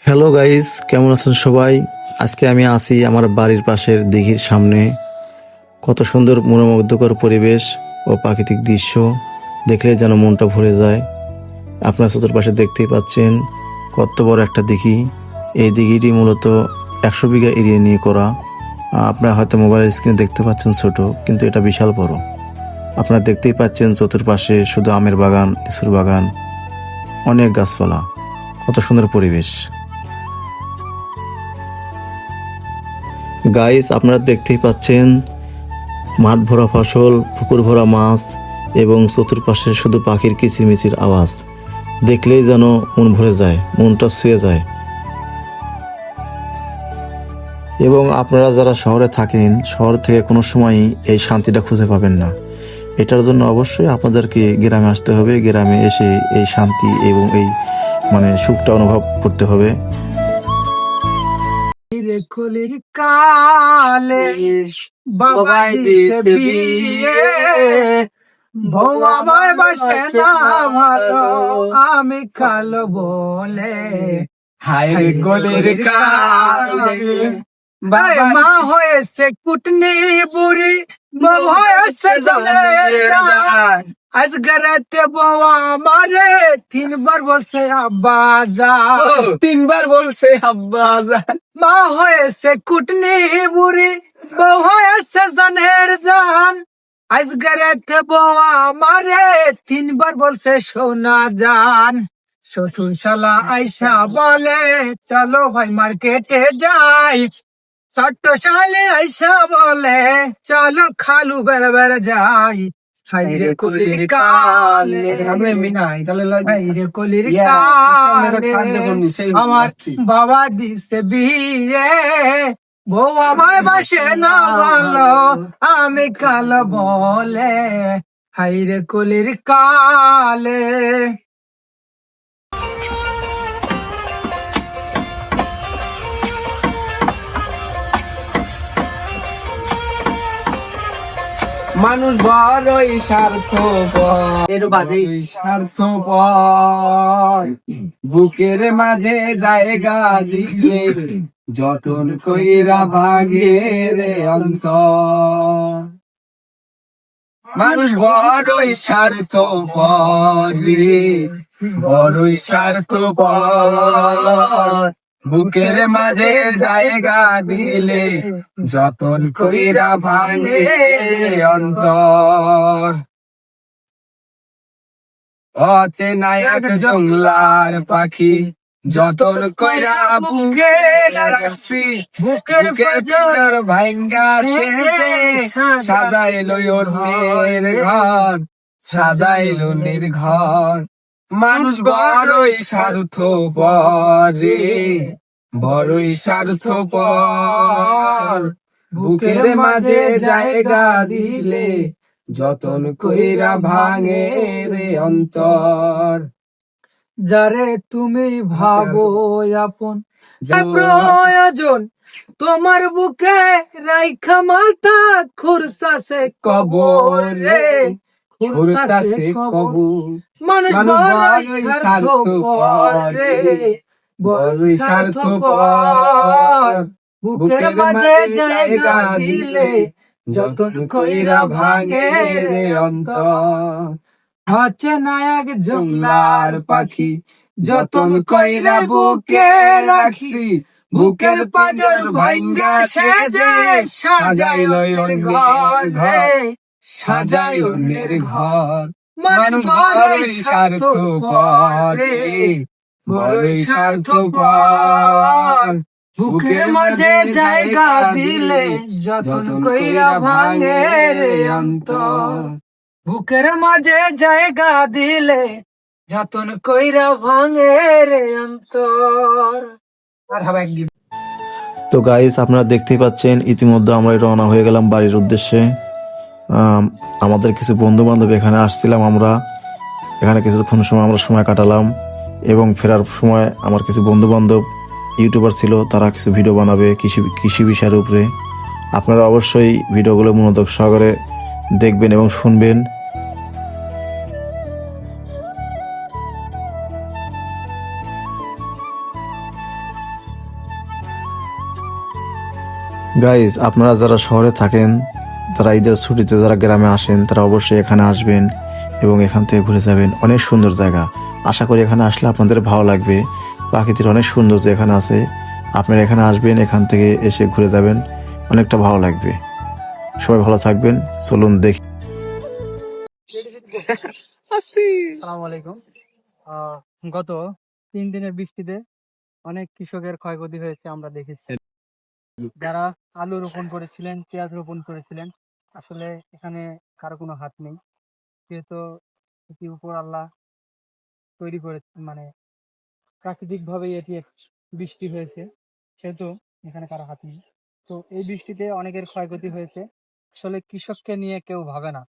Hello guys, কেমন আছেন সবাই? আজকে আমি আছি আমার বাড়ির পাশের দিঘির সামনে। কত সুন্দর মনোমুগ্ধকর পরিবেশ ও প্রাকৃতিক দৃশ্য দেখলে যেন মনটা ভরে যায়। আপনার চতুর্পাশে দেখতেই পাচ্ছেন কত বড় একটা দিঘি। এই দিঘিটি মূলত 100 বিঘা এরিয়া নিয়ে করা। আপনারা হয়তো মোবাইল স্ক্রিনে দেখতে পাচ্ছেন ছোট, কিন্তু এটা বিশাল বড়। আপনারা দেখতেই পাচ্ছেন চতুর্পাশে শুধু আমের বাগান, লিচুর বাগান, অনেক গাছপালা, কত সুন্দর পরিবেশ। গাইস, আপনারা দেখতেই পাচ্ছেন মাঠ ভরা ফসল, পুকুর ভরা মাছ এবং চতুর্পাশে শুধু পাখির কিচিরমিচির আওয়াজ। দেখলেই যেন মন ভরে যায়, মনটা ছুঁয়ে যায়। এবং আপনারা যারা শহরে থাকেন, শহর থেকে কোনো সময়ই এই শান্তিটা খুঁজে পাবেন না। এটার জন্য অবশ্যই আপনাদেরকে গ্রামে আসতে হবে। গ্রামে এসে এই শান্তি এবং এই সুখটা অনুভব করতে হবে। কলির কালে বাবাই দিছে বিয়ে, বউ আমায় বাসে না ভালো, আমি কালো বলে। হায় কলির কালে মা হয়েছে কুটনি বুড়ি, বউ হয়েছে জলের জান। আজ গরাতে বউ আমারে 3বার বলছে আব্বা জান, 3বার বলছে আব্বা জান। মা হয়েছে কুটনি বুড়ি, বউ হয়েছে জানের জান। আজ গরাতে বউ আমারে 3বার বলছে সোনা জান। শ্বশুর শালা আইসা বলে চলো ভাই মার্কেটে যাই, ছোট্ট শালে আইসা বলে চলো খালু বেড়ে বেড়ে যাই। হাইরে কলির কালে হাইরে কলির কালে আমার বাবা দিছে বিয়ে, বউ আমায় বাসে না ভালো, আমি কালো বলে। হাইরে কলির কালে। মানুষ বড়ই স্বার্থপর, বুকের মাঝে জায়গা দিলে যতন কইরা ভাগে রে অন্তর। মানুষ বড়ই স্বার্থপর রে, বড়ই স্বার্থপর, বুকের মাঝে জায়গা দিলে যতন কইরা ভাঙে অন্তর। অচেনা এক জংলার পাখি যতন কইরা বুকে রাখছি, বুকের পাজর ভাঙ্গা শেষে সাজাইলো অন্যের ঘর, সাজাইলো অন্যের ঘর। মানুষ বড়ই স্বার্থপর রে, বড়ই স্বার্থপর, বুকের মাঝে জায়গা দিলে যতন কইরা ভাঙে রে অন্তর। যারে তুমি ভাবো আপন প্রয়োজন, তোমার বুকে রাইখা মাথা খুরসাছে কবর রে, খুরসাছে কবর। মানুষ বড়ই স্বার্থপর রে, বড়ই স্বার্থপর, বুকের মাঝে জায়গা দিলে যতন কইরা ভাঙে রে অন্তর। হচ্ছে নায়ক জংলার পাখি যতন কইরা বুকে রাখছি, বুকের পাজর ভাঙ্গা সেজে সাজাইলো অন্যের ঘর, সাজাই অন্যের ঘর। মানুষ বড়ই স্বার্থপর রে, বড়ই স্বার্থপর, বুকের মাঝে জায়গা দিলে যতন কইরা ভাঙে রে অন্তর। বুকের মাঝে জায়গা দিলে যতন কইরা ভাঙে রে অন্তর। আর হাবাই তো গাইস, আপনারা দেখতেই পাচ্ছেন ইতিমধ্যে আমরা রওনা হয়ে গেলাম বাড়ির উদ্দেশ্যে। আমাদের কিছু বন্ধু বান্ধব এখানে আসছিলাম, আমরা এখানে কিছুক্ষণ সময় আমরা সময় কাটালাম এবং ফেরার সময় আমার কিছু বন্ধু বান্ধব ইউটিউবার ছিল, তারা কিছু ভিডিও বানাবে কৃষি বিষয়ের উপরে। আপনারা অবশ্যই ভিডিওগুলো মনোযোগ সহকারে দেখবেন এবং শুনবেন। গাইজ, আপনারা যারা শহরে থাকেন, যারা ঈদের ছুটিতে যারা গ্রামে আসেন, তারা অবশ্যই এখানে আসবেন এবং এখান থেকে ঘুরে যাবেন। অনেক সুন্দর জায়গা। আশা করি এখানে আসলে আপনাদের ভালো লাগবে। প্রাকৃতিক অনেক সৌন্দর্য এখানে আছে। আপনারা এখানে আসবেন, এখান থেকে এসে ঘুরে যাবেন, অনেকটা ভালো লাগবে। সবাই ভালো থাকবেন। চলুন দেখি। আসসালামু আলাইকুম। গত 3 দিনের বৃষ্টিতে অনেক কৃষকের ক্ষয়ক্ষতি হয়েছে আমরা দেখেছি। যারা আলু রোপণ করেছিলেন, পেঁয়াজ রোপণ করেছিলেন, আসলে এখানে কারো কোনো হাত নেই। যেহেতু এটি উপর আল্লাহ তৈরি করে, মানে প্রাকৃতিক ভাবে এটি বৃষ্টি হয়েছে, সেহেতু এখানে কারো হাত নেই। তো এই বৃষ্টিতে অনেকের ক্ষয়ক্ষতি হয়েছে। আসলে কৃষককে নিয়ে কেউ ভাবে না।